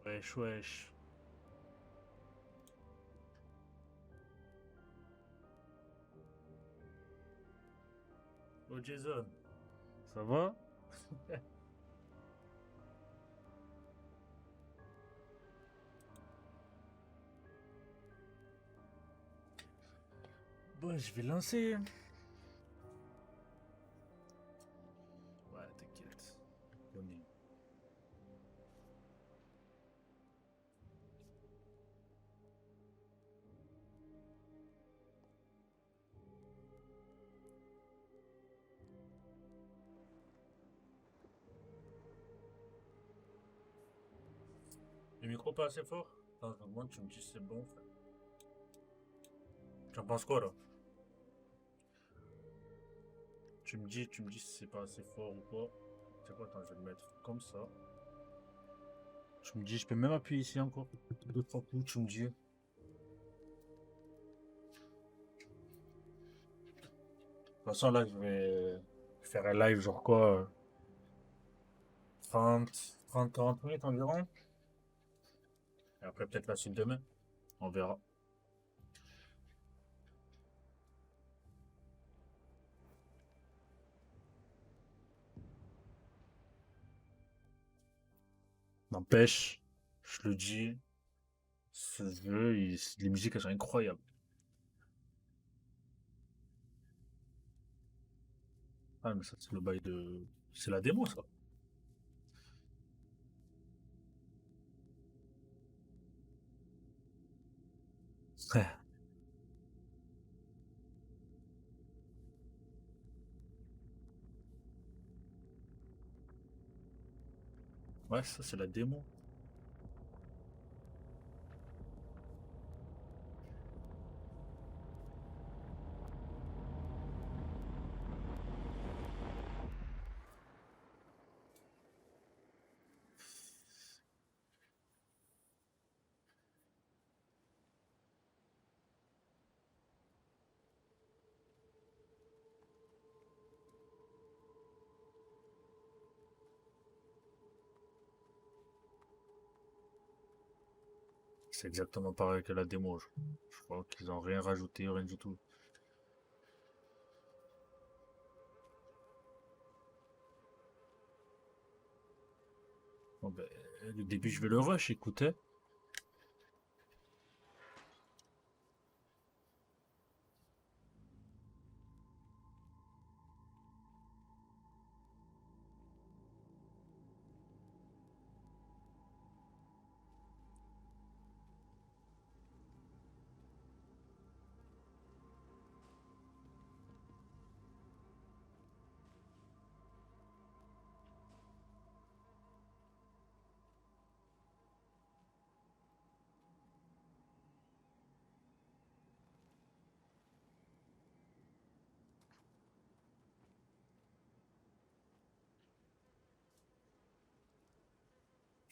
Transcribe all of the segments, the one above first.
Wesh, wesh. Oh Jason, ça va? Bon, je vais lancer. Ouais, t'inquiète. On est. Le micro pas assez fort? Attends, je me demande, tu me dis si c'est bon, frère. Tu en penses quoi là? Tu me dis si c'est pas assez fort ou quoi. C'est quoi, attends, je vais le mettre comme ça. Tu me dis, je peux même appuyer ici encore. Deux, trois coups, tu me dis. De toute façon, là, je vais faire un live, genre quoi, 30, 40 minutes environ. Et après, peut-être la suite demain. On verra. N'empêche, je le dis, ce jeu, les musiques, elles sont incroyables. Ah, mais ça, c'est le bail de. C'est la démo, ça. Ouais, ouais, ça, c'est la démo. C'est exactement pareil que la démo. Je crois qu'ils ont rien rajouté, rien du tout. Bon, ben, le début, je vais le rush, écoutez.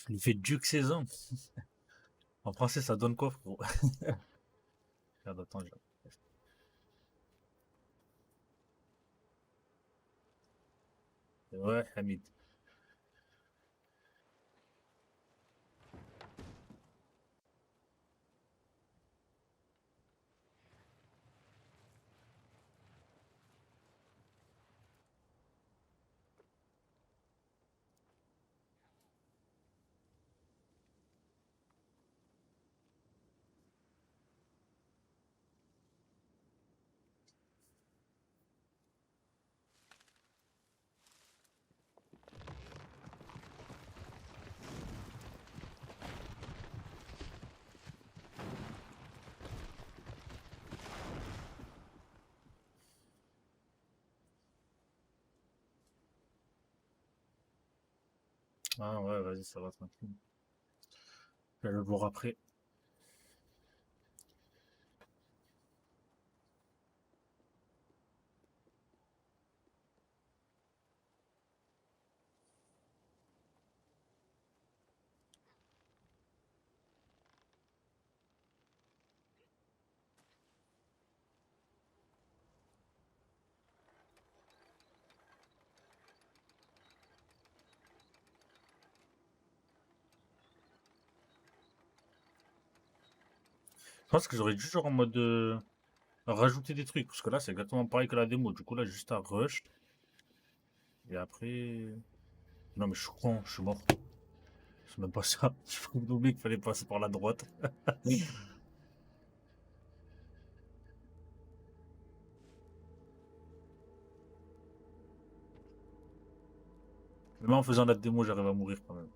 Il fait Duke saison. En français, ça donne quoi, frérot? Regarde, attends, ouais, Hamid. Ah ouais, vas-y, ça va tranquille. Je vais le voir après. pense que j'aurais dû genre en mode rajouter des trucs. Parce que là, c'est exactement pareil que la démo. Du coup, là, j'ai juste à rush. Et après. Non, mais je suis con, je suis mort. C'est même pas ça. Je me oublié qu'il fallait passer par la droite. Même en faisant la démo, j'arrive à mourir quand même.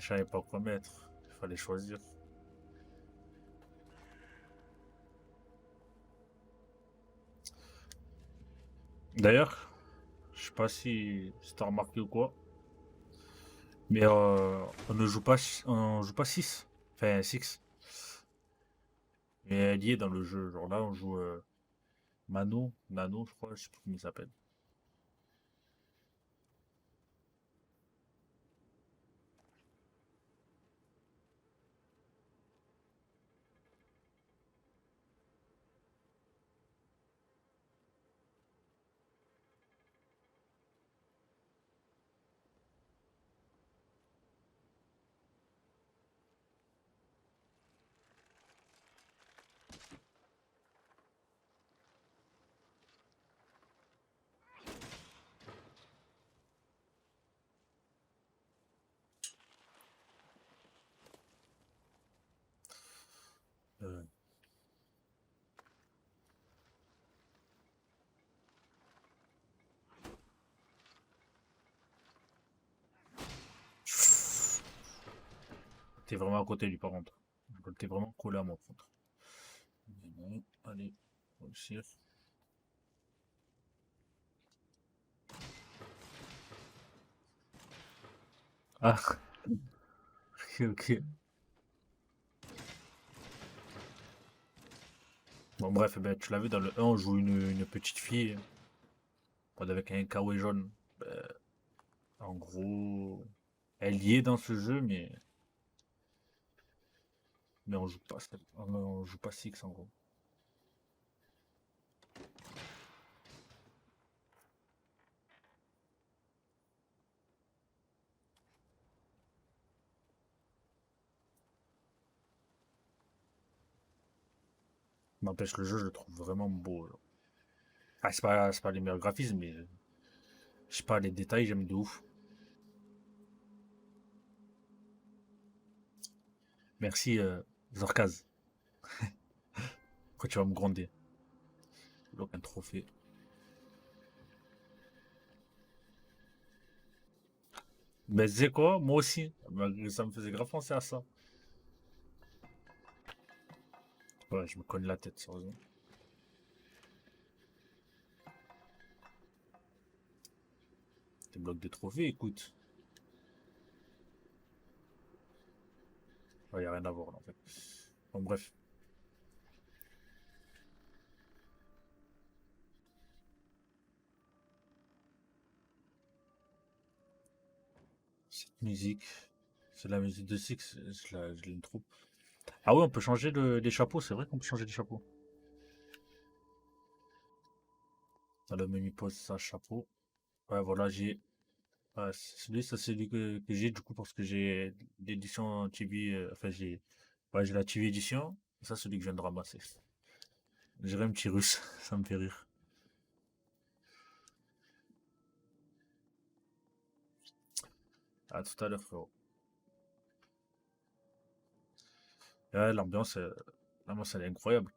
Je savais pas quoi mettre. Il fallait choisir. D'ailleurs, je sais pas si t'as remarqué ou quoi, mais on joue pas 6. Enfin, 6. Mais elle y est dans le jeu. Genre là, on joue Nano, je crois, je sais plus comment il s'appelle. Euh, T'es vraiment à côté lui par contre. T'es vraiment collé à moi par contre. Allez, réussir. Ah, ok, ok. Bon, bref, eh ben, tu l'as vu dans le 1, on joue une petite fille avec un kawaii jaune. En gros, elle y est dans ce jeu, mais on joue pas Six en gros. N'empêche, le jeu, je le trouve vraiment beau, genre. Ah, c'est pas les meilleurs graphismes, mais je sais pas, les détails, j'aime de ouf. Merci, Zorkaz. Pourquoi tu vas me gronder? Donc, un trophée. Mais tu sais quoi, moi aussi, ça me faisait grave penser à ça. Ouais, je me cogne la tête, sérieusement. Tes blocs de trophées, écoute. Il n'y a rien à voir là, en fait. Bon, bref, cette musique, c'est la musique de Six, je l'aime trop. Ah ouais, on peut changer les chapeaux, c'est vrai qu'on peut changer les chapeaux. Dans le menu pose ça, chapeau. Ouais, voilà, j'ai. Ouais, ça c'est celui que j'ai du coup parce que j'ai l'édition TV, enfin j'ai la TV édition, et ça c'est celui que je viens de ramasser. J'ai un petit russe, ça me fait rire. À tout à l'heure, frérot. Ouais, l'ambiance elle est incroyable.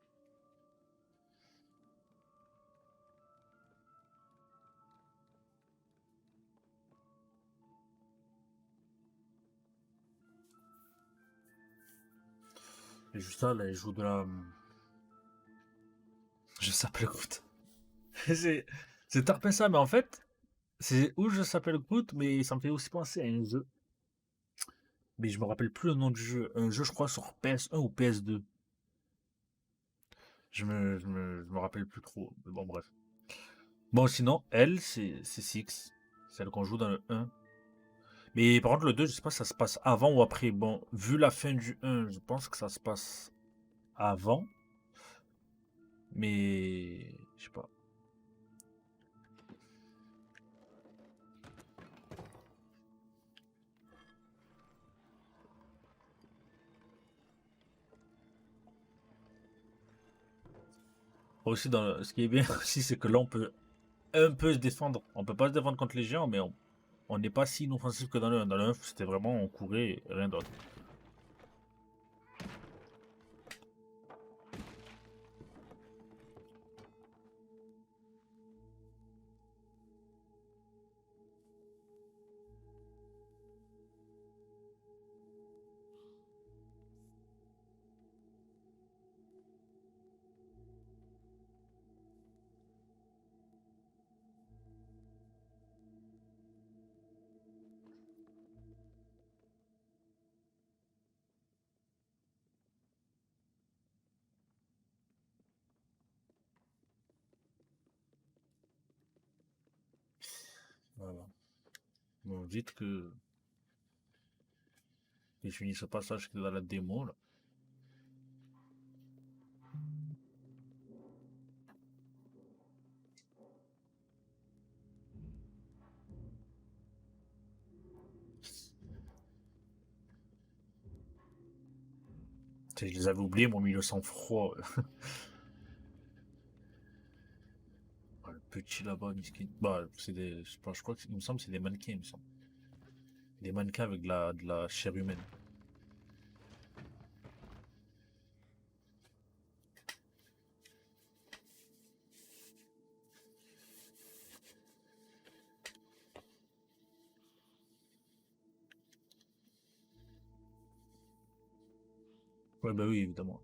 Et juste là, il joue de la. Je s'appelle Groot. c'est c'est tarpin ça, mais en fait, c'est où je s'appelle Groot, mais ça me fait aussi penser à un jeu. Mais je me rappelle plus le nom du jeu. Un jeu, je crois, sur PS1 ou PS2. Je me rappelle plus trop. Mais bon, bref. Bon, sinon, elle, c'est Six. Celle qu'on joue dans le 1. Mais par contre, le 2, je sais pas si ça se passe avant ou après. Bon, vu la fin du 1, je pense que ça se passe. avant, mais je sais pas. Aussi, ce qui est bien aussi, c'est que là, on peut un peu se défendre. On peut pas se défendre contre les géants, mais on n'est pas si inoffensif que dans le 1. Dans le 1, c'était vraiment, on courait, et rien d'autre. Voilà. Bon, vite que je finis ce passage qui est dans la démo, là. Je les avais oubliés, mon milieu sang-froid. Le petit là-bas, miskin. Bah, c'est des. Je sais pas, je crois que il me semble que c'est des mannequins, il me semble. Des mannequins avec de la chair humaine. Ouais, bah oui, évidemment.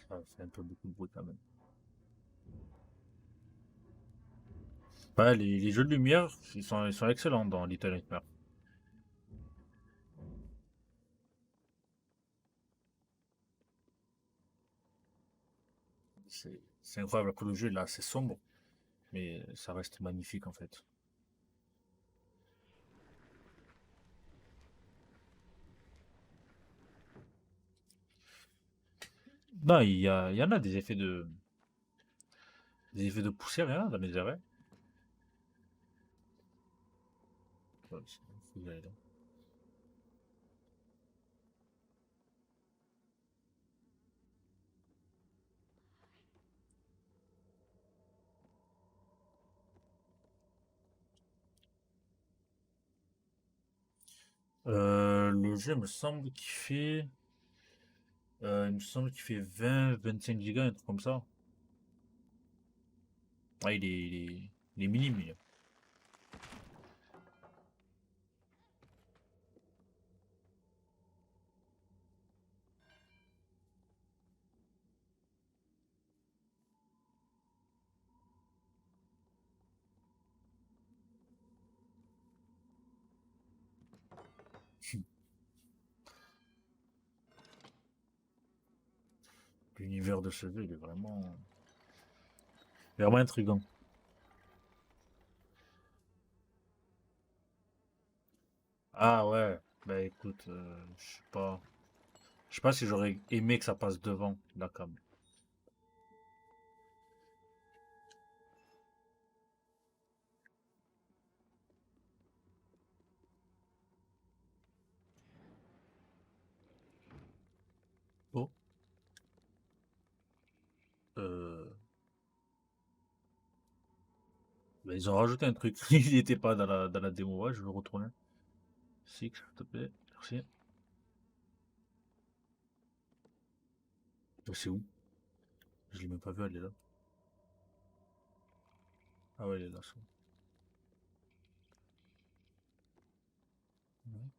Ça fait un peu beaucoup de bruit quand même. Ouais, les jeux de lumière, ils sont excellents dans Little Nightmares. C'est incroyable que le jeu là, c'est sombre, mais ça reste magnifique en fait. Non, il y en a des effets de poussière, il y en a dans les arrêts. Ouais, faut y aller là. Le jeu, il me semble qu'il fait 20-25 gigas, un truc comme ça. Ah, il est minime, lui. L'univers de ce jeu, vraiment intriguant. Ah ouais, bah écoute, je sais pas. Je sais pas si j'aurais aimé que ça passe devant la cam. Oh, euh, bah, ils ont rajouté un truc. Il n'était pas dans la démo. Ouais, je vais le retourner. Six, s'il te plaît. Merci. C'est où? Je l'ai même pas vu, elle est là. Ah ouais, elle est là. C'est bon.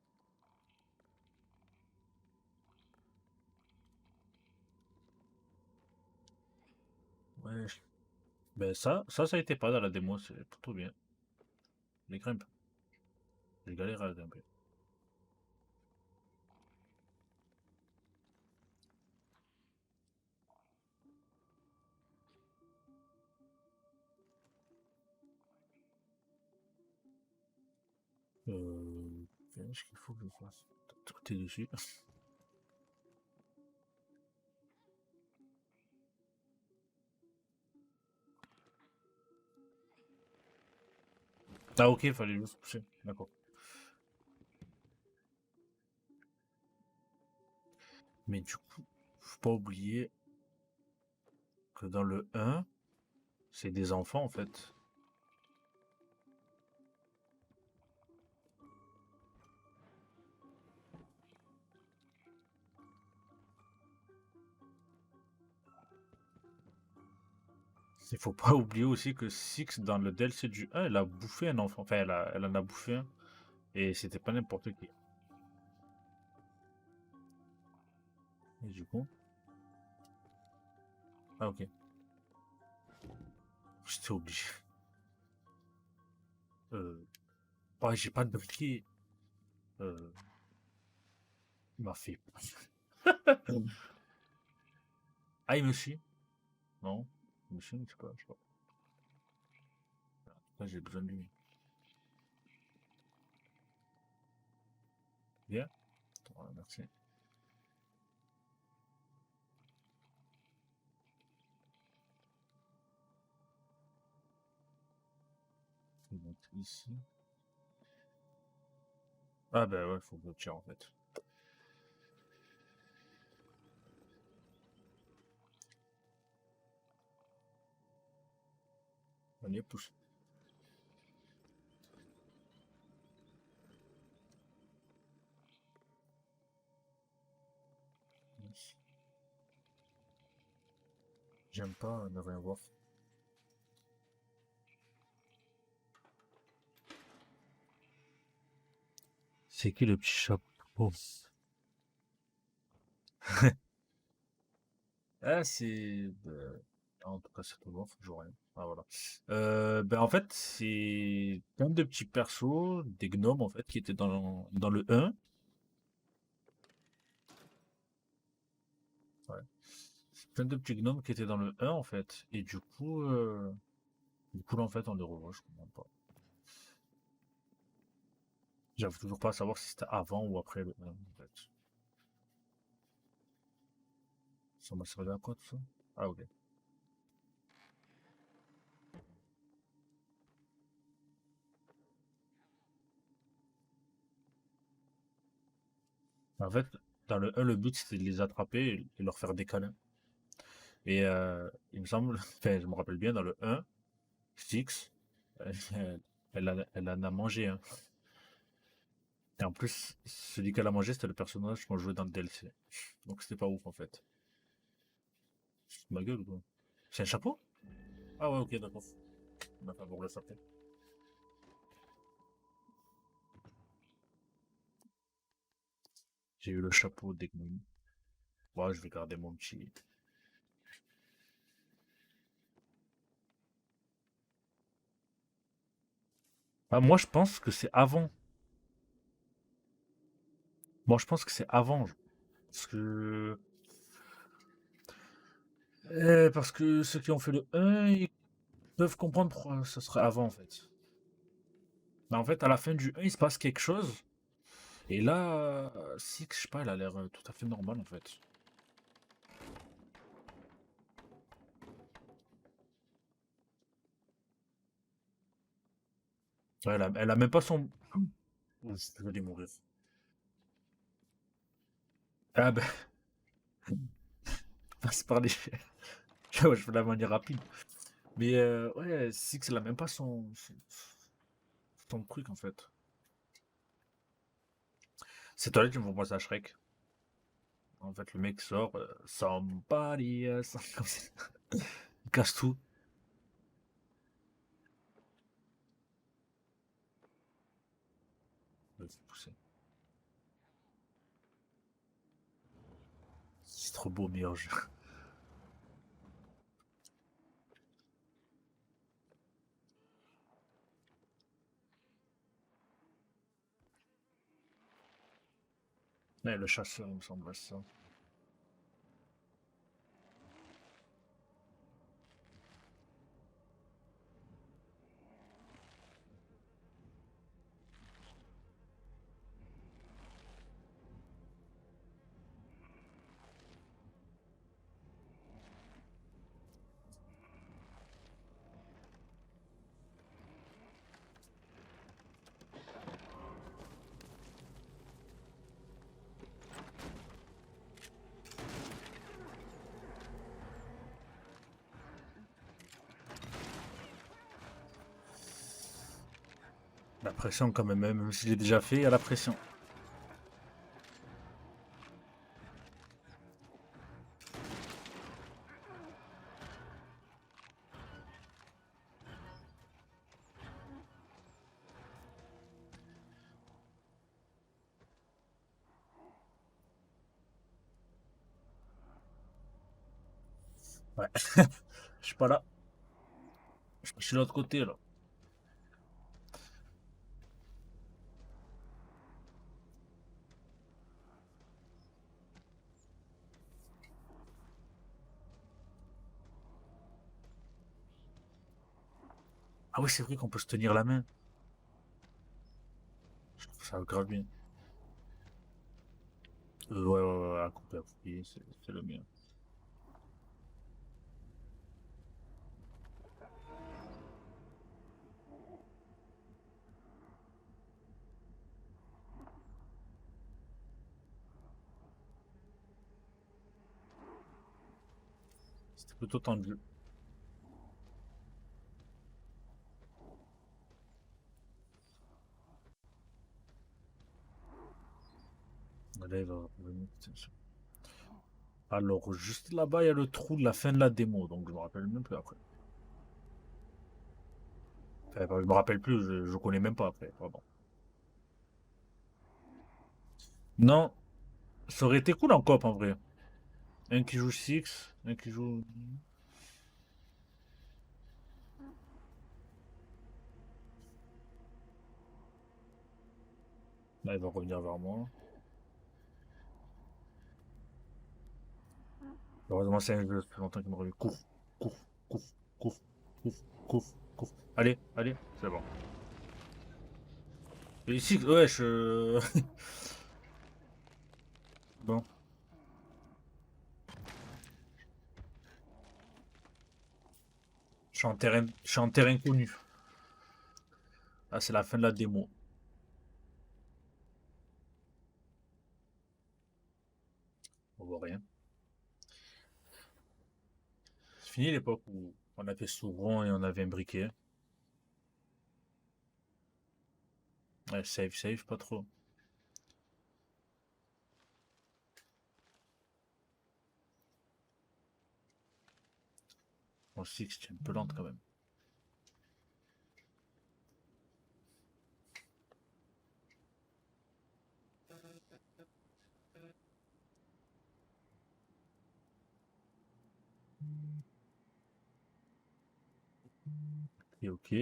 Ouais. Ben ça a été pas dans la démo. C'est plutôt bien. Les grimpes. J'ai galéré à grimper. Qu'est-ce qu'il faut que je fasse? T'es dessus. Ah ok, il fallait juste pousser. D'accord. Mais du coup, faut pas oublier que dans le 1, c'est des enfants en fait. Il faut pas oublier aussi que Six, dans le DLC du 1, elle a bouffé un enfant. Enfin, elle en a bouffé un. Et c'était pas n'importe qui. Et du coup. Ah, ok. J'étais obligé. Ouais, j'ai pas de briquet. Euh, il m'a fait. Ah, il me suit? Non. Il me suit, je sais pas. Je sais pas. Là, j'ai besoin de lui. Viens. Voilà, merci. Il va être ici. Ah, bah ouais, faut que je tire en fait. Allez, pousse. Yes. J'aime pas ne rien voir. C'est qui le petit chapeau? Ah, c'est. En tout cas, c'est tout noir, je vois rien. Ah, voilà. Ben, en fait, c'est plein de petits persos, des gnomes, en fait, qui étaient dans le 1. Ouais. C'est plein de petits gnomes qui étaient dans le 1, en fait. Et du coup, là, en fait, on les revoit, je comprends pas. J'arrive toujours pas à savoir si c'était avant ou après le 1, en fait. Ça m'a servi à quoi, tout ça? Ah, ok. En fait, dans le 1, le but, c'était de les attraper et leur faire des câlins. Et il me semble, enfin, je me rappelle bien, dans le 1, Six, elle en a mangé un. Et en plus, celui qu'elle a mangé, c'était le personnage qu'on jouait dans le DLC. Donc c'était pas ouf en fait. C'est ma gueule ou quoi? C'est un chapeau? Ah ouais, ok, d'accord. On a pas pour le chapeau. J'ai eu le chapeau des gnous. Ouais, je vais garder mon petit. Ah, moi je pense que c'est avant. Moi je pense que c'est avant. Parce que. Parce que ceux qui ont fait le 1, ils peuvent comprendre pourquoi ça serait avant en fait. Mais en fait, à la fin du 1, il se passe quelque chose. Et là, Six, je sais pas, elle a l'air tout à fait normale en fait. Ouais, elle a même pas son. Ouh, je vais mourir. Ah ben, passe par les. Ouais, je fais la manière rapide. Mais ouais, Six, elle a même pas son truc en fait. Ces toilettes, je me penser à Shrek. En fait, le mec sort, somebody else, comme ça. Il casse tout. Ouais, c'est poussé. C'est trop beau, meilleur jeu. Ouais, le chasseur, il me semble, c'est ça. La pression quand même, même si j'ai déjà fait, il y a la pression. Ouais, je suis pas là. Je suis de l'autre côté là. Ah oui, c'est vrai qu'on peut se tenir la main. Je trouve ça grave bien. Ouais, ouais, ouais, à couper, c'est le mieux. C'était plutôt tendu. Là, il va revenir. C'est sûr. Alors, juste là-bas, il y a le trou de la fin de la démo, donc je me rappelle même plus après. Enfin, je me rappelle plus, je connais même pas après, vraiment. Non, ça aurait été cool en coop en vrai. Un qui joue Six, un qui joue. Là, il va revenir vers moi. Heureusement, c'est un jeu, ça fait longtemps qu'il me revient. Cours, cours, cours, cours, cours, cours, cours. Allez, allez, c'est bon. Et ici, ouais, je. Bon, je suis en terrain connu. Là, c'est la fin de la démo. On voit rien. C'est fini l'époque où on avait souvent et on avait un briquet. Ouais, save, save, pas trop. Bon, Six, tu es un peu lente quand même. Et ok.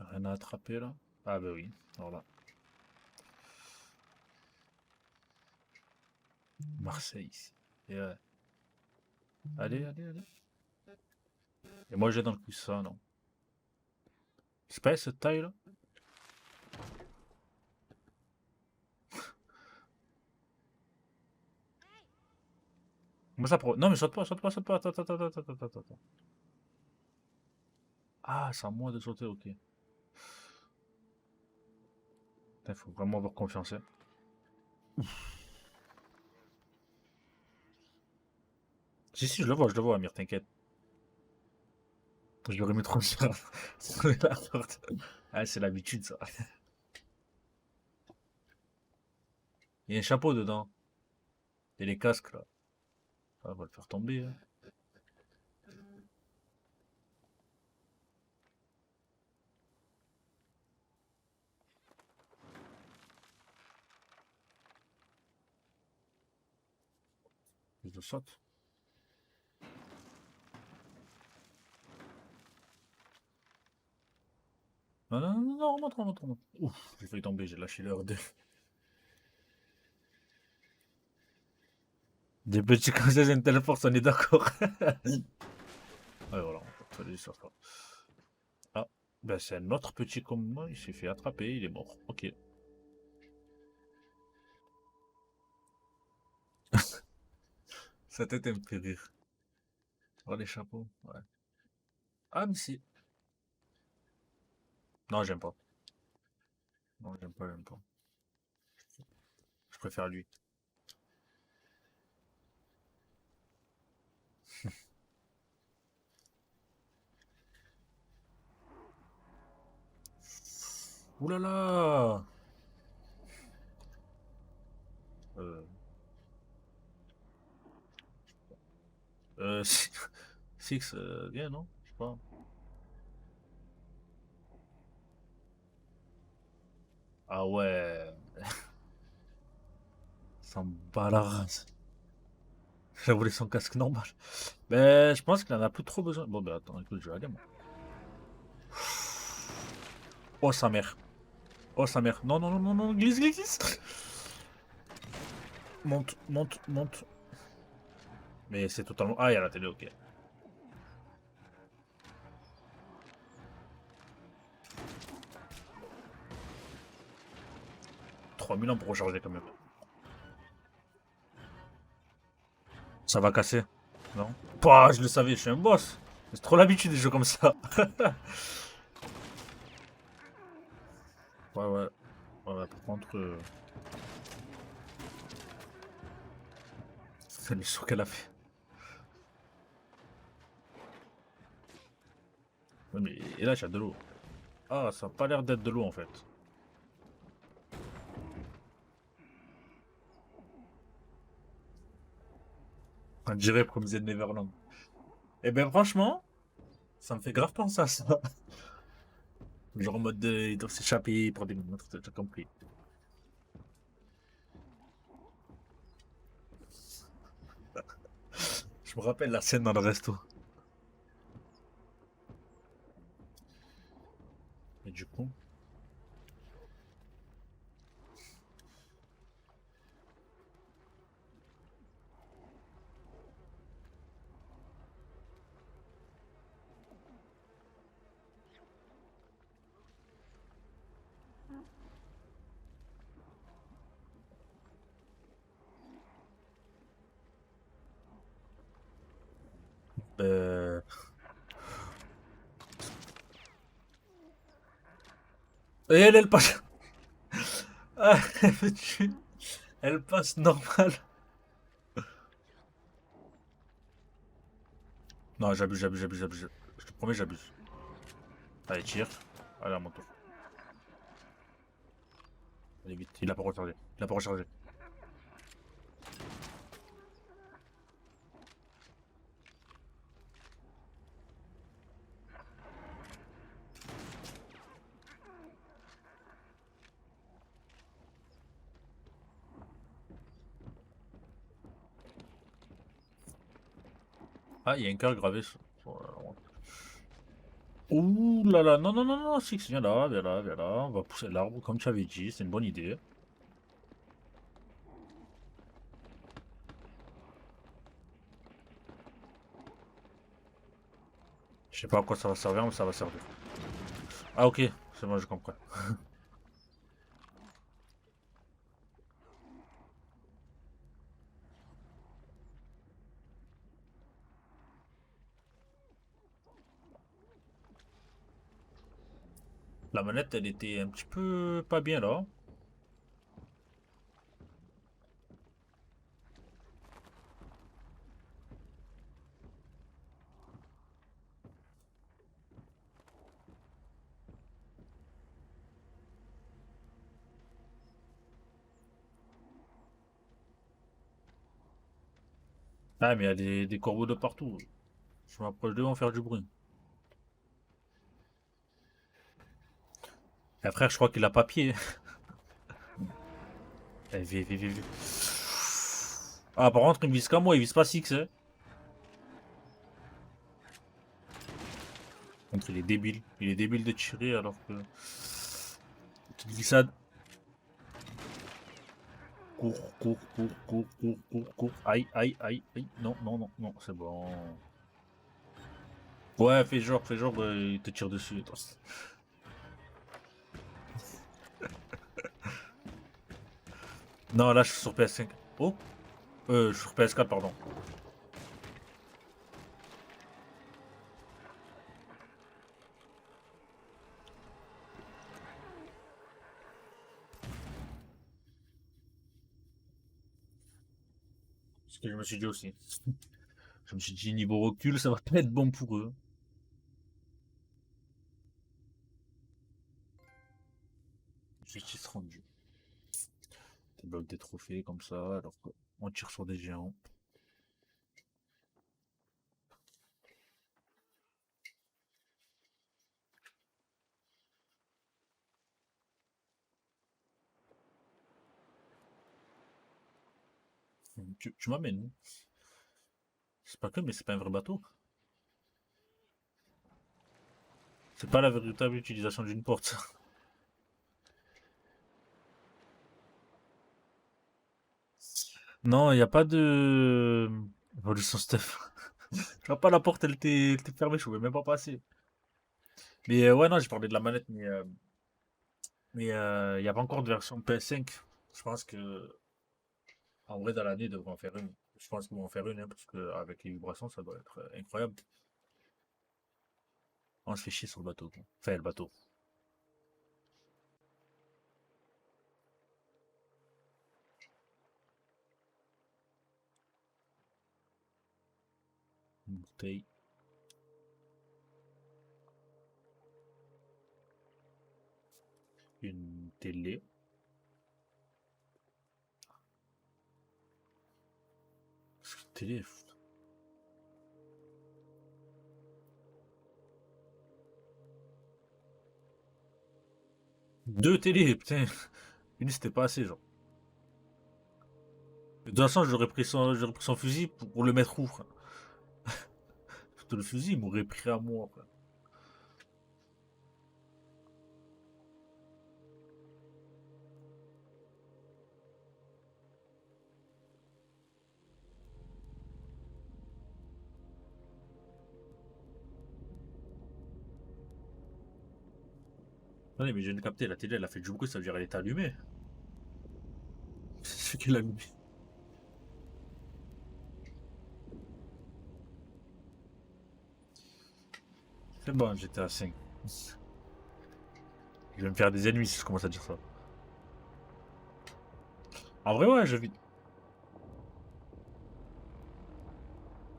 Rien à attraper là. Ah bah oui, voilà. Marseille ici. Et ouais. Allez, allez, allez. Et moi j'ai dans le cul ça, non. C'est pas cette taille là. Comment ça pour. Non mais saute pas, saute pas, saute pas. Attends, attends, attends, attends, attends, attends. Ah, c'est à moi de sauter, ok. Il faut vraiment avoir confiance, hein. Si, si, je le vois, Amir, t'inquiète. Je lui remets trop sur sur la porte. Ah, c'est l'habitude ça. Il y a un chapeau dedans. Et les casques là. Ça va le faire tomber, hein. Je saute. Non, non, non, non, remonte, remonte, remonte. Ouf, j'ai failli tomber, j'ai lâché l'heure de. Des petits comme ça, j'ai une telle force, on est d'accord. Ouais, voilà, on peut aller sur ça. Ah, ben c'est un autre petit comme moi, il s'est fait attraper, il est mort. Ok. Sa tête, elle me fait rire. Oh, les chapeaux, ouais. Ah, mais si. Non, j'aime pas. Non, j'aime pas, j'aime pas. Je préfère lui. Ouh là là. Euh, Six, bien, non? Je sais pas. Ah ouais, ça me bat la race. J'avoue, son casque normal. Ben, je pense qu'il en a plus trop besoin. Bon, ben attends, écoute, je vais aller, moi. Oh, sa mère. Oh, sa mère. Non, non, non, non, non, glisse, glisse, glisse. Monte, monte, monte. Mais c'est totalement. Ah, il y a la télé, ok. 3000 ans pour recharger quand même. Ça va casser. Non? Bah, je le savais, je suis un boss. C'est trop l'habitude des jeux comme ça. Ouais, ouais. Ouais, ouais, par contre, c'est le saut qu'elle a fait. Ouais, mais et là, il y a de l'eau. Ah, ça a pas l'air d'être de l'eau en fait. On dirait Promised Neverland. Et ben franchement, ça me fait grave penser à ça. Genre en mode ils doivent s'échapper pour des minutes, t'as compris. Je me rappelle la scène dans le resto. Et du coup, euh... et elle passe. Ah, elle me tue. Elle passe normal. Non, j'abuse, j'abuse, j'abuse, j'abuse. Je te promets, j'abuse. Allez, tire. Allez, à mon tour. Allez, vite. Il a pas rechargé. Il a pas rechargé. Ah, il y a un cœur gravé sur. Ouh là là, non, non, non, non, Six, viens là, viens là, viens là. On va pousser l'arbre comme tu avais dit, c'est une bonne idée. Je sais pas à quoi ça va servir, mais ça va servir. Ah ok, c'est bon, je comprends. La manette, elle était un petit peu pas bien là. Ah, mais il y a des corbeaux de partout. Je m'approche d'eux, ils vont faire du bruit. Et frère, je crois qu'il a pas pied. Eh, viens, viens, viens, viens. Ah, par contre, il me vise qu'à moi, il vise pas Six. Hein. Par contre, il est débile. Il est débile de tirer alors que. Petite glissade. Cours, cours, cours, cours, cours, cours, cours. Aïe, aïe, aïe, aïe. Non, non, non, non, c'est bon. Ouais, fais genre, il te tire dessus. Toi. Non, là, je suis sur PS5. Oh, je suis sur PS4, pardon. C'est ce que je me suis dit aussi. Je me suis dit, niveau recul, ça va pas être bon pour eux. Justice rendue. Débloque des trophées comme ça, alors qu'on tire sur des géants. Tu m'amènes où? C'est pas que, mais c'est pas un vrai bateau. C'est pas la véritable utilisation d'une porte, ça. Non, il n'y a pas de. Évolution Steph. Je vois pas la porte, elle t'est fermée, je pouvais même pas passer. Mais ouais, non, j'ai parlé de la manette, mais il n'y a pas encore de version PS5. Je pense que, en vrai, dans l'année, ils devraient en faire une. Je pense qu'ils vont en faire une, hein, parce qu'avec les vibrations, ça doit être incroyable. On se fait chier sur le bateau, quoi. Enfin, le bateau. Une bouteille, une télé. Télé. Deux télés, putain. Une, c'était pas assez, genre. De toute façon, j'aurais pris son fusil pour le mettre où, frère? Parce que le fusil, il m'aurait pris à moi, frère. Ouais, mais j'ai capté, la télé, elle a fait du bruit, ça veut dire qu'elle est allumée. C'est ce qu'elle a allumé. C'est bon, j'étais à 5. Je vais me faire des ennemis si je commence à dire ça. En vrai, ouais, je vis.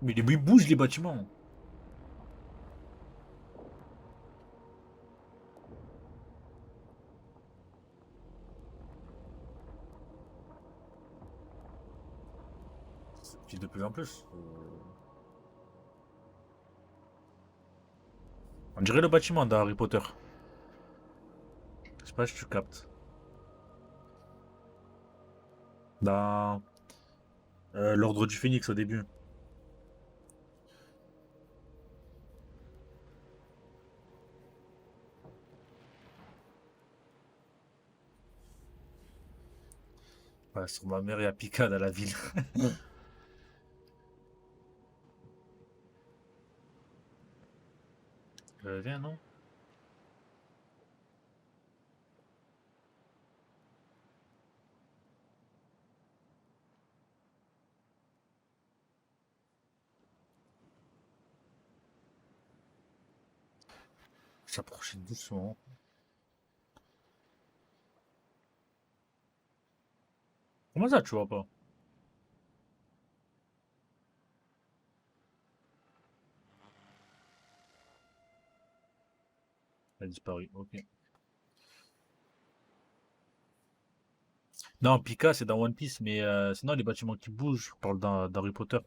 Mais ils bougent les bâtiments. Puis de plus en plus. On dirait le bâtiment dans Harry Potter. Je sais pas si tu captes. Dans l'ordre du Phénix au début. Ouais, sur ma mère, il y a Picard dans la ville. Viens, non? S'approcher doucement. Comment ça, tu vois pas? Elle a disparu, ok. Non, Pika, c'est dans One Piece, mais sinon, les bâtiments qui bougent, je parle d'Harry Potter.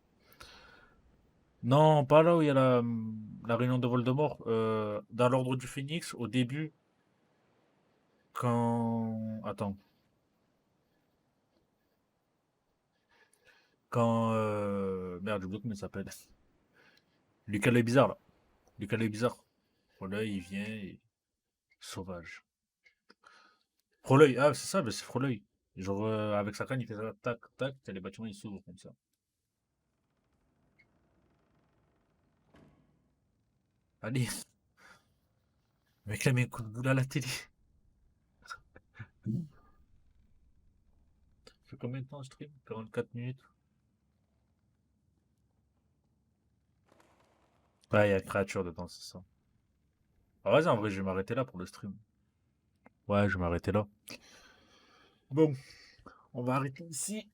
Non, pas là où il y a la réunion de Voldemort. Dans l'ordre du Phénix, au début, quand. Attends. Quand. Merde, j'ai oublié comment il s'appelle. Lucas le bizarre, là. Lucas le bizarre. Voilà, il vient et. Sauvage. Froleuil, ah, c'est ça, mais c'est Froleuil. Genre, avec sa canne, il fait ça, tac, tac, t'as les bâtiments, ils s'ouvrent comme ça. Allez, le mec, là, met un coup de boule à la télé. Ça fait combien de temps, le stream? 44 minutes. Ouais, il y a créature dedans, c'est ça. Ah, vas-y, en vrai, je vais m'arrêter là pour le stream. Ouais, je vais m'arrêter là. Bon, on va arrêter ici.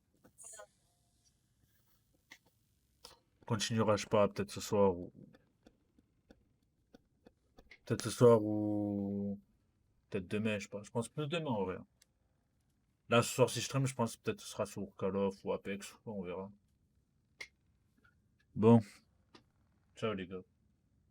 On continuera, je sais pas, peut-être ce soir ou. Peut-être ce soir ou. Peut-être demain, je pense. Je pense plus demain en vrai. Là, ce soir, si je stream, je pense peut-être ce sera sur Call of ou Apex. On verra. Bon, ciao les gars.